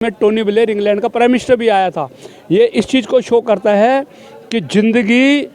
में Tony Blair England का prime minister भी आया था। ये इस चीज़ को शो करता है कि ज़िंदगी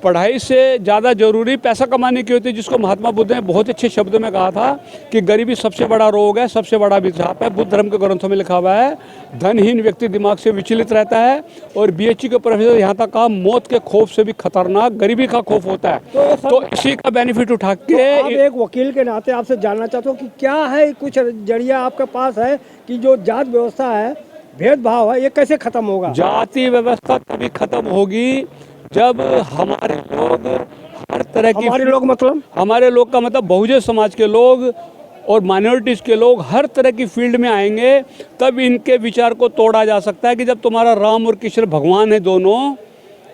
पढ़ाई से ज़्यादा ज़रूरी पैसा कमाने की होती है, जिसको महात्मा बुद्ध ने बहुत अच्छे शब्दों में कहा था कि गरीबी सबसे बड़ा रोग है, सबसे बड़ा अभिशाप है। बुद्ध धर्म के ग्रंथों में लिखा हुआ है, धनहीन व्यक्ति दिमाग से विचलित रहता है। और बीएचयू के प्रोफेसर यहाँ तक कहा, मौत के खौफ से भी खतरनाक गरीबी का खौफ होता है। तो इसी का बेनिफिट उठा के आप एक वकील के नाते आपसे जानना चाहता हूँ कि क्या है कुछ जरिया आपके पास है कि जो जात व्यवस्था है, भेदभाव है, ये कैसे खत्म होगा? जाति व्यवस्था तभी खत्म होगी जब हमारे लोग हर तरह की, हमारे लोग मतलब हमारे लोग का मतलब बहुजन समाज के लोग और माइनॉरिटीज़ के लोग हर तरह की फील्ड में आएंगे, तब इनके विचार को तोड़ा जा सकता है। कि जब तुम्हारा राम और कृष्ण भगवान है दोनों,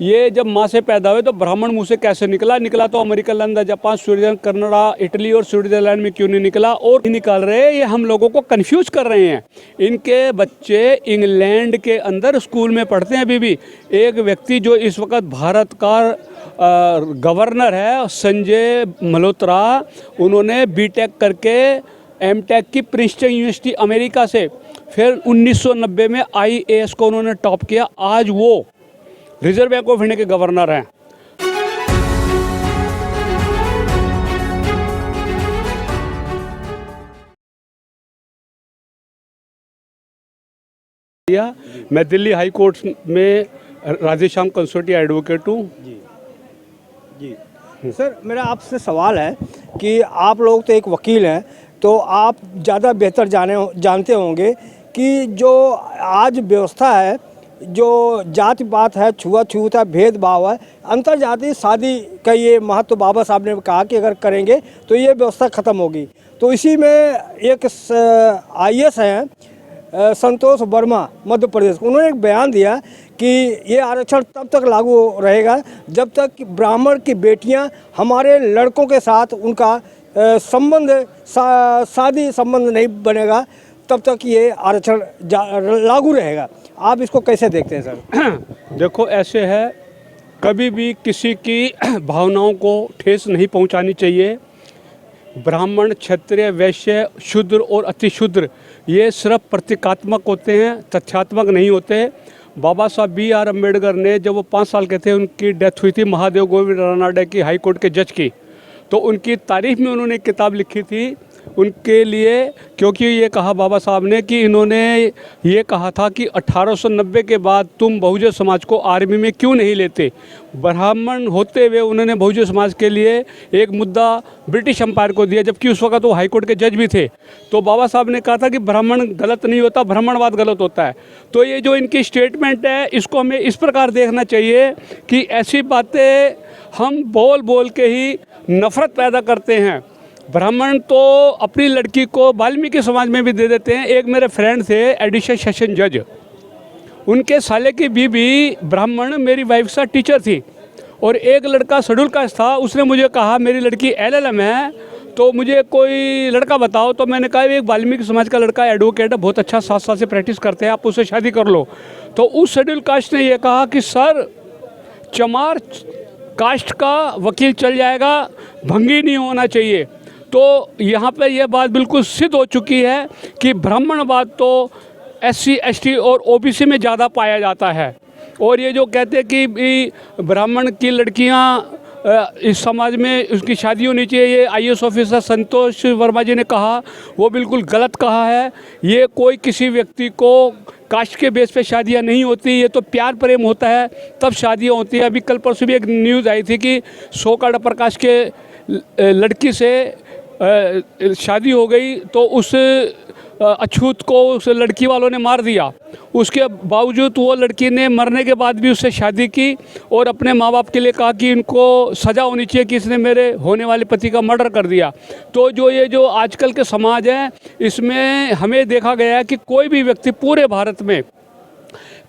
ये जब माँ से पैदा हुए तो ब्राह्मण मुँह से कैसे निकला तो America, London, Japan, Switzerland, Canada, Italy और स्विट्जरलैंड में क्यों नहीं निकला? और निकाल रहे, ये हम लोगों को कंफ्यूज कर रहे हैं। इनके बच्चे इंग्लैंड के अंदर स्कूल में पढ़ते हैं अभी भी। एक व्यक्ति जो इस वक्त भारत का गवर्नर है, संजय मल्होत्रा, उन्होंने बीटेक करके एमटेक की प्रिंसटन यूनिवर्सिटी अमेरिका से, फिर 1990 में आईएएस को उन्होंने टॉप किया। आज वो रिजर्व बैंक ऑफ इंडिया के गवर्नर हैं। मैं दिल्ली हाई कोर्ट में राधेश्याम कंसोर्टिया एडवोकेट हूँ। जी सर, मेरा आपसे सवाल है कि आप लोग तो एक वकील हैं, तो आप ज़्यादा बेहतर जानते होंगे कि जो आज व्यवस्था है, जो जाति बात है, छुआछूत है, भेदभाव है, अंतर्जातीय शादी का ये महत्व बाबा साहब ने कहा कि अगर करेंगे तो ये व्यवस्था ख़त्म होगी। तो इसी में एक आईएएस हैं संतोष वर्मा, मध्य प्रदेश, उन्होंने एक बयान दिया कि ये आरक्षण तब तक लागू रहेगा जब तक ब्राह्मण की बेटियां हमारे लड़कों के साथ उनका संबंध शादी संबंध नहीं बनेगा, तब तक ये आरक्षण लागू रहेगा। आप इसको कैसे देखते हैं सर? देखो, ऐसे है, कभी भी किसी की भावनाओं को ठेस नहीं पहुंचानी चाहिए। ब्राह्मण, क्षत्रिय, वैश्य, शूद्र और अतिशूद्र ये सिर्फ प्रतीकात्मक होते हैं, तथ्यात्मक नहीं होते। बाबा साहब B.R. अम्बेडकर ने, जब वो 5 साल के थे, उनकी डेथ हुई थी महादेव गोविंद रानाडे की, हाई कोर्ट के जज की। तो उनकी तारीफ में उन्होंने एक किताब लिखी थी उनके लिए, क्योंकि ये कहा बाबा साहब ने कि इन्होंने ये कहा था कि 1890 के बाद तुम बहुजन समाज को आर्मी में क्यों नहीं लेते। ब्राह्मण होते हुए उन्होंने बहुजन समाज के लिए एक मुद्दा ब्रिटिश एम्पायर को दिया, जबकि उस वक्त वो हाई कोर्ट के जज भी थे। तो बाबा साहब ने कहा था कि ब्राह्मण गलत नहीं होता, ब्राह्मणवाद गलत होता है। तो ये जो इनकी स्टेटमेंट है, इसको हमें इस प्रकार देखना चाहिए कि ऐसी बातें हम बोल बोल के ही नफरत पैदा करते हैं। ब्राह्मण तो अपनी लड़की को वाल्मीकि समाज में भी दे देते हैं। एक मेरे फ्रेंड थे एडिशनल सेशन जज, उनके साले की बीवी ब्राह्मण, मेरी वाइफ के साथ टीचर थी, और एक लड़का शेड्यूल कास्ट था। उसने मुझे कहा मेरी लड़की LLM है, तो मुझे कोई लड़का बताओ। तो मैंने कहा एक वाल्मीकि समाज का लड़का एडवोकेट है, बहुत अच्छा, 7 साल से प्रैक्टिस करते हैं, आप उससे शादी कर लो। तो उस शेड्यूल कास्ट ने यह कहा कि सर, चमार कास्ट का वकील चल जाएगा, भंगी नहीं होना चाहिए। तो यहाँ पर यह बात बिल्कुल सिद्ध हो चुकी है कि ब्राह्मणवाद तो SC, ST और OBC में ज़्यादा पाया जाता है। और ये जो कहते हैं कि ब्राह्मण की लड़कियाँ इस समाज में उसकी शादी होनी चाहिए, ये IAS ऑफिसर संतोष वर्मा जी ने कहा, वो बिल्कुल गलत कहा है। ये कोई किसी व्यक्ति को कास्ट के बेस पे शादियां नहीं होती, ये तो प्यार प्रेम होता है तब शादियां होती हैं। अभी कल परसों भी एक न्यूज़ आई थी कि सोकाड़ा प्रकाश के लड़की से शादी हो गई, तो उस अछूत को उस लड़की वालों ने मार दिया। उसके बावजूद वो लड़की ने मरने के बाद भी उससे शादी की और अपने माँ बाप के लिए कहा कि इनको सज़ा होनी चाहिए कि इसने मेरे होने वाले पति का मर्डर कर दिया। तो जो आजकल के समाज है, इसमें हमें देखा गया है कि कोई भी व्यक्ति पूरे भारत में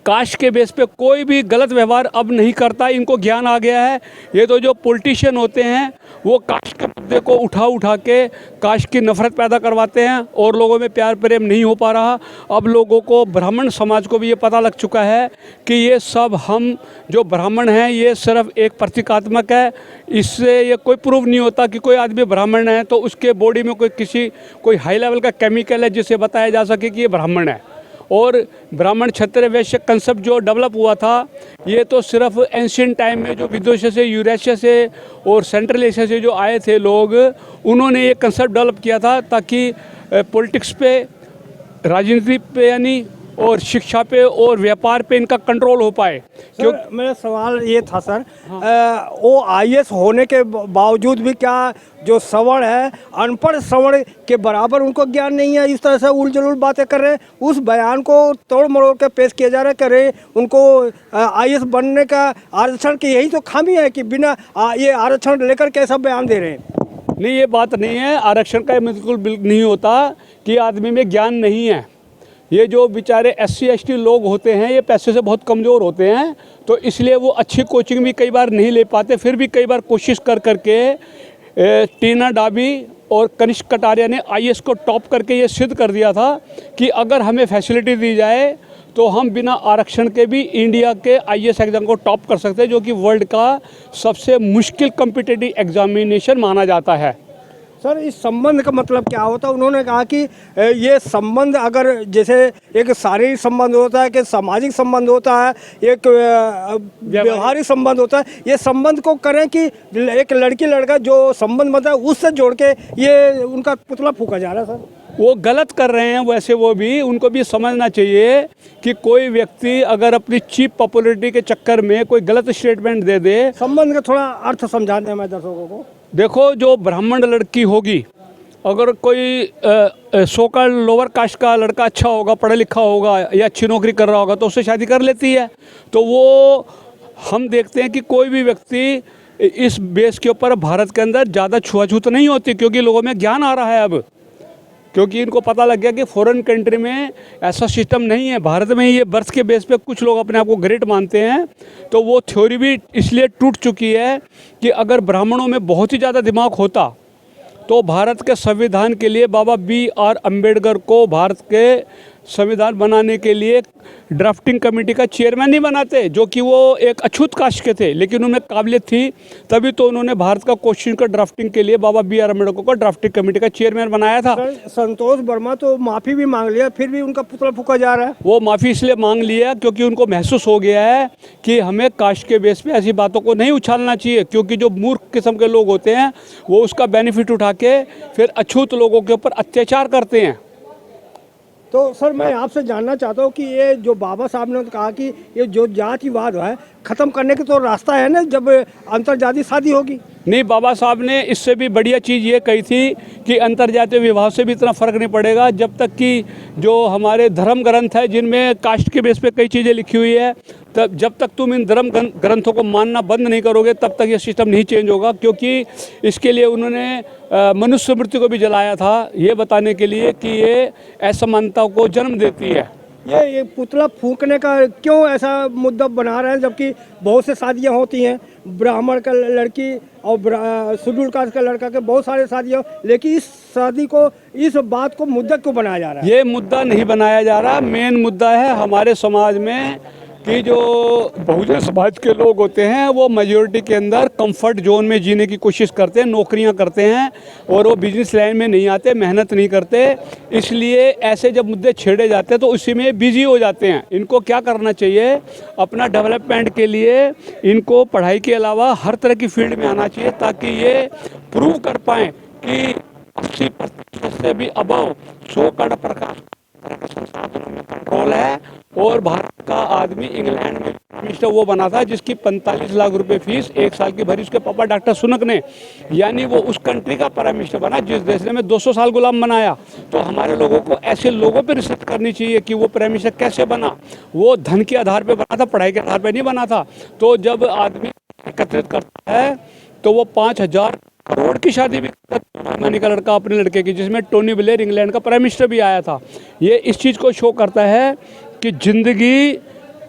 कास्ट के बेस पे कोई भी गलत व्यवहार अब नहीं करता। इनको ज्ञान आ गया है। ये तो जो पॉलिटिशियन होते हैं वो कास्ट के मुद्दे को उठा के कास्ट की नफरत पैदा करवाते हैं और लोगों में प्यार प्रेम नहीं हो पा रहा। अब लोगों को, ब्राह्मण समाज को भी ये पता लग चुका है कि ये सब हम जो ब्राह्मण हैं ये सिर्फ एक प्रतीकात्मक है। इससे ये कोई प्रूव नहीं होता कि कोई आदमी ब्राह्मण है तो उसके बॉडी में कोई हाई लेवल का केमिकल है जिससे बताया जा सके कि ये ब्राह्मण है। और ब्राह्मण क्षत्रिय वैश्य कंसेप्ट जो डेवलप हुआ था, ये तो सिर्फ एंशियंट टाइम में जो विदेशों से, यूरेशिया से और सेंट्रल एशिया से जो आए थे लोग, उन्होंने ये कंसेप्ट डेवलप किया था ताकि पॉलिटिक्स पे, राजनीति पे यानी, और शिक्षा पे और व्यापार पे इनका कंट्रोल हो पाए। क्यों मेरा सवाल ये था सर, वो आईएएस होने के बावजूद भी क्या जो सवर्ण है, अनपढ़ सवर्ण के बराबर उनको ज्ञान नहीं है? इस तरह से उल जलूल बातें कर रहे हैं, उस बयान को तोड़ मरोड़ के पेश किया जा रहा है, कर रहे उनको आईएएस बनने का आरक्षण की यही तो खामी है कि बिना ये आरक्षण लेकर कैसा बयान दे रहे हैं? नहीं, ये बात नहीं है, आरक्षण का बिल्कुल नहीं होता कि आदमी में ज्ञान नहीं है। ये जो बेचारे SC ST लोग होते हैं, ये पैसे से बहुत कमज़ोर होते हैं, तो इसलिए वो अच्छी कोचिंग भी कई बार नहीं ले पाते। फिर भी कई बार कोशिश कर करके टीना डाबी और कनिष्क कटारिया ने IAS को टॉप करके ये सिद्ध कर दिया था कि अगर हमें फैसिलिटी दी जाए तो हम बिना आरक्षण के भी इंडिया के IAS एग्ज़ाम को टॉप कर सकते हैं, जो कि वर्ल्ड का सबसे मुश्किल कॉम्पिटिटिव एग्जामिनेशन माना जाता है। सर, इस संबंध का मतलब क्या होता है? उन्होंने कहा कि ये संबंध अगर जैसे एक शारीरिक संबंध होता है, कि सामाजिक संबंध होता है, एक व्यवहारिक संबंध होता है, ये संबंध को करें कि एक लड़की लड़का जो संबंध बनता है उससे जोड़ के ये उनका पुतला फूका जा रहा है। सर, वो गलत कर रहे हैं। वैसे वो भी, उनको भी समझना चाहिए कि कोई व्यक्ति अगर अपनी चीप पॉपुलैरिटी के चक्कर में कोई गलत स्टेटमेंट दे दे। संबंध का थोड़ा अर्थ समझा दें हमारे दर्शकों को। देखो, जो ब्राह्मण लड़की होगी, अगर कोई सोकल लोअर कास्ट का लड़का अच्छा होगा, पढ़ा लिखा होगा या अच्छी नौकरी कर रहा होगा, तो उससे शादी कर लेती है। तो वो हम देखते हैं कि कोई भी व्यक्ति इस बेस के ऊपर भारत के अंदर ज़्यादा छुआछूत नहीं होती, क्योंकि लोगों में ज्ञान आ रहा है अब, क्योंकि इनको पता लग गया कि फॉरेन कंट्री में ऐसा सिस्टम नहीं है। भारत में ये बर्थ के बेस पे कुछ लोग अपने आप को ग्रेट मानते हैं, तो वो थ्योरी भी इसलिए टूट चुकी है कि अगर ब्राह्मणों में बहुत ही ज़्यादा दिमाग होता तो भारत के संविधान के लिए बाबा BR अम्बेडकर को भारत के संविधान बनाने के लिए ड्राफ्टिंग कमेटी का चेयरमैन नहीं बनाते, जो कि वो एक अछूत कास्ट के थे, लेकिन उनमें काबिलियत थी, तभी तो उन्होंने भारत का क्वेश्चन का ड्राफ्टिंग के लिए बाबा BR अम्बेडकर को ड्राफ्टिंग कमेटी का चेयरमैन बनाया था। संतोष वर्मा तो माफ़ी भी मांग लिया, फिर भी उनका पुतला फूका जा रहा है। वो माफ़ी इसलिए मांग लिया क्योंकि उनको महसूस हो गया है कि हमें कास्ट के बेस पे ऐसी बातों को नहीं उछालना चाहिए, क्योंकि जो मूर्ख किस्म के लोग होते हैं वो उसका बेनिफिट उठा के फिर अछूत लोगों के ऊपर अत्याचार करते हैं। तो सर, मैं आपसे जानना चाहता हूँ कि ये जो बाबा साहब ने कहा कि ये जो जातिवाद है ख़त्म करने की तो रास्ता है ना, जब अंतर्जातीय शादी होगी। नहीं, बाबा साहब ने इससे भी बढ़िया चीज़ ये कही थी कि अंतर्जातीय विवाह से भी इतना फ़र्क नहीं पड़ेगा, जब तक कि जो हमारे धर्म ग्रंथ है जिनमें कास्ट के बेस पे कई चीज़ें लिखी हुई है, तब जब तक तुम इन धर्म ग्रंथों को मानना बंद नहीं करोगे तब तक ये सिस्टम नहीं चेंज होगा। क्योंकि इसके लिए उन्होंने मनुष्य मृत्यु को भी जलाया था, ये बताने के लिए कि ये असमानता को जन्म देती है। ये पुतला फूंकने का क्यों ऐसा मुद्दा बना रहे हैं, जबकि बहुत से शादियां होती हैं, ब्राह्मण का लड़की और शेड्यूल कास्ट का लड़का के बहुत सारे शादियां, लेकिन इस शादी को, इस बात को मुद्दा क्यों बनाया जा रहा है? ये मुद्दा नहीं बनाया जा रहा। मेन मुद्दा है हमारे समाज में कि जो बहुजन समाज के लोग होते हैं वो मेजॉरिटी के अंदर कंफर्ट जोन में जीने की कोशिश करते हैं, नौकरियां करते हैं और वो बिजनेस लाइन में नहीं आते, मेहनत नहीं करते। इसलिए ऐसे जब मुद्दे छेड़े जाते हैं तो उसी में बिजी हो जाते हैं। इनको क्या करना चाहिए, अपना डेवलपमेंट के लिए इनको पढ़ाई के अलावा हर तरह की फील्ड में आना चाहिए, ताकि ये प्रूव कर पाएँ कि 80% से भी अबव 100 करोड़ प्रकाश कंट्रोल है। और भारत का आदमी इंग्लैंड में मिनिस्टर वो बना था जिसकी 45 लाख रुपए फीस 1 साल की भरी उसके पापा डॉक्टर सुनक ने, यानी वो उस कंट्री का प्राइम मिनिस्टर बना जिस देश ने 200 साल गुलाम बनाया। तो हमारे लोगों को ऐसे लोगों पर रिसर्च करनी चाहिए कि वो प्राइम मिनिस्टर कैसे बना। वो धन के आधार पर बना था, पढ़ाई के आधार पर नहीं बना था। तो जब आदमी एकत्रित करता है तो वो 5,000 करोड़ की शादी भी करता का लड़का अपने लड़के की, जिसमें टोनी ब्लेयर इंग्लैंड का प्राइम मिनिस्टर भी आया था। ये इस चीज़ को शो करता है कि ज़िंदगी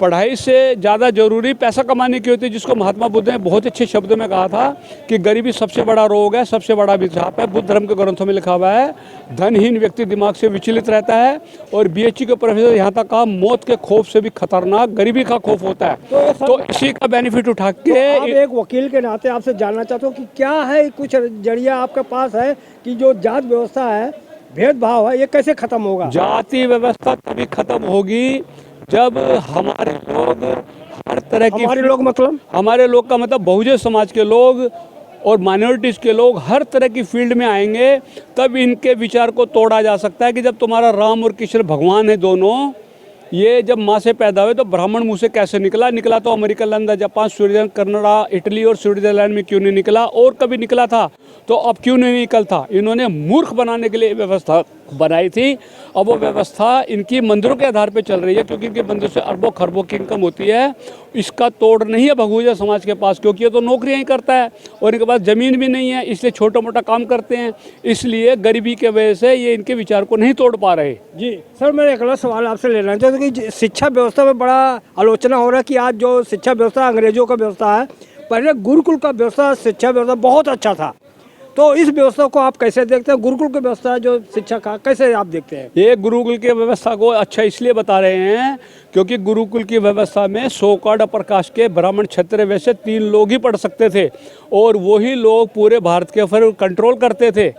पढ़ाई से ज़्यादा ज़रूरी पैसा कमाने की होती है, जिसको महात्मा बुद्ध ने बहुत अच्छे शब्दों में कहा था कि गरीबी सबसे बड़ा रोग है, सबसे बड़ा अभिशाप है। बुद्ध धर्म के ग्रंथों में लिखा हुआ है, धनहीन व्यक्ति दिमाग से विचलित रहता है। और BHU के प्रोफेसर यहाँ तक कहा, मौत के खौफ से भी खतरनाक गरीबी का खौफ होता है। तो इसी का बेनिफिट उठा के आप एक वकील के नाते आपसे जानना चाहता हूँ कि क्या है कुछ जरिया आपके पास है कि जो जात व्यवस्था है भेदभाव है, ये कैसे खत्म होगा? जाति व्यवस्था तभी खत्म होगी जब हमारे लोग हर तरह की, हमारे लोग मतलब हमारे लोग का मतलब बहुजन समाज के लोग और माइनॉरिटीज़ के लोग हर तरह की फील्ड में आएंगे, तब इनके विचार को तोड़ा जा सकता है। कि जब तुम्हारा राम और कृष्ण भगवान है दोनों, ये जब माँ से पैदा हुए तो ब्राह्मण मुंह से कैसे निकला तो America, London, Japan, Sweden, Canada, Italy और स्विट्जरलैंड में क्यों नहीं निकला, और कभी निकला था तो अब क्यों नहीं निकल था? इन्होंने मूर्ख बनाने के लिए व्यवस्था बनाई थी। अब वो व्यवस्था इनकी मंदिरों के आधार पे चल रही है, क्योंकि इनके मंदिर से अरबों खरबों की इनकम होती है। इसका तोड़ नहीं है बहुजन समाज के पास, क्योंकि ये तो नौकरियां ही करता है और इनके पास ज़मीन भी नहीं है, इसलिए छोटा मोटा काम करते हैं। इसलिए गरीबी के वजह से ये इनके विचार को नहीं तोड़ पा रहे। जी सर, मैं एक और सवाल आपसे लेना चाहता हूँ कि शिक्षा व्यवस्था में बड़ा आलोचना हो रहा है कि आज जो शिक्षा व्यवस्था अंग्रेजों का व्यवस्था है, पहले गुरुकुल का व्यवस्था, शिक्षा व्यवस्था बहुत अच्छा था। तो इस व्यवस्था को आप कैसे देखते हैं? गुरुकुल की व्यवस्था जो शिक्षा का, कैसे आप देखते हैं? ये गुरुकुल की व्यवस्था को अच्छा इसलिए बता रहे हैं क्योंकि गुरुकुल की व्यवस्था में 100 कार्ड अपर कास्ट के ब्राह्मण, क्षत्रिय, वैश्य 3 लोग ही पढ़ सकते थे, और वही लोग पूरे भारत के ऊपर कंट्रोल करते थे।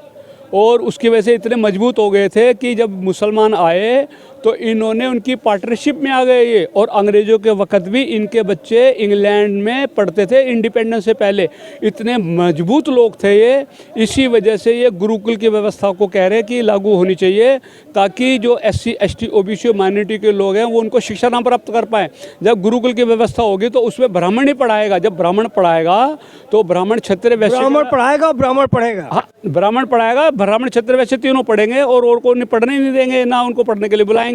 और उसकी वजह से इतने मजबूत हो गए थे कि जब मुसलमान आए तो इन्होंने उनकी पार्टनरशिप में आ गए ये। और अंग्रेज़ों के वक्त भी इनके बच्चे इंग्लैंड में पढ़ते थे इंडिपेंडेंस से पहले। इतने मजबूत लोग थे ये। इसी वजह से ये गुरुकुल की व्यवस्था को कह रहे हैं कि लागू होनी चाहिए, ताकि जो SC, ST, OBC और माइनॉरिटी के लोग हैं वो उनको शिक्षा ना प्राप्त कर पाएँ। जब गुरुकुल की व्यवस्था होगी तो उसमें ब्राह्मण ही पढ़ाएगा। जब ब्राह्मण पढ़ाएगा तो ब्राह्मण, क्षत्रिय, वैश्य, ब्राह्मण पढ़ाएगा और ब्राह्मण पढ़ेगा। हाँ, ब्राह्मण पढ़ाएगा, ब्राह्मण, क्षत्रिय, वैश्य तीनों पढ़ेंगे, और को पढ़ने ही नहीं देंगे, ना उनको पढ़ने के लिए बुलाएंगे।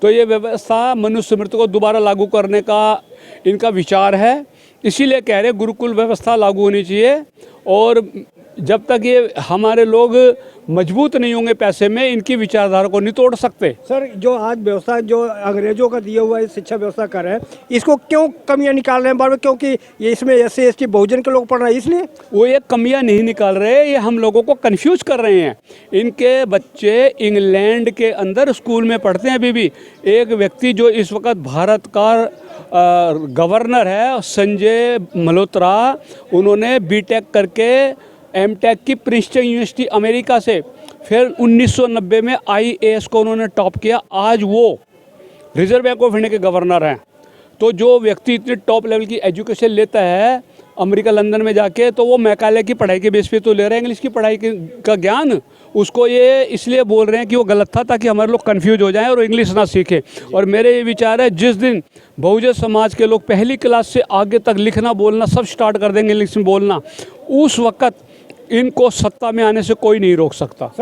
तो ये व्यवस्था मनुस्मृति को दोबारा लागू करने का इनका विचार है। इसीलिए कह रहे गुरुकुल व्यवस्था लागू होनी चाहिए। और जब तक ये हमारे लोग मजबूत नहीं होंगे पैसे में, इनकी विचारधारा को नहीं तोड़ सकते। सर, जो आज व्यवस्था जो अंग्रेजों का दिया हुआ है शिक्षा व्यवस्था कर रहे हैं, इसको क्यों कमियां निकाल रहे हैं बार बार? क्योंकि ये इसमें SC, ST, बहुजन के लोग पढ़ रहे हैं, इसलिए वो ये कमियां नहीं निकाल रहे, ये हम लोगों को कंफ्यूज कर रहे हैं। इनके बच्चे इंग्लैंड के अंदर स्कूल में पढ़ते हैं अभी भी। एक व्यक्ति जो इस वक्त भारत का गवर्नर है, संजय मल्होत्रा, उन्होंने BTech करके MTech की प्रिंसटन यूनिवर्सिटी अमेरिका से, फिर 1990 में IAS को उन्होंने टॉप किया। आज वो रिजर्व बैंक ऑफ इंडिया के गवर्नर हैं। तो जो व्यक्ति इतनी टॉप लेवल की एजुकेशन लेता है अमेरिका, लंदन में जाके, तो वो मैकाले की पढ़ाई के बेस पे तो ले रहे हैं इंग्लिश की पढ़ाई का ज्ञान। उसको ये इसलिए बोल रहे हैं कि वो गलत था, ताकि हमारे लोग कंफ्यूज हो जाएं और इंग्लिश ना सीखें। और मेरे ये विचार है, जिस दिन बहुजन समाज के लोग पहली क्लास से आगे तक लिखना बोलना सब स्टार्ट कर देंगे इंग्लिश में बोलना, उस वक्त इनको सत्ता में आने से कोई नहीं रोक सकता।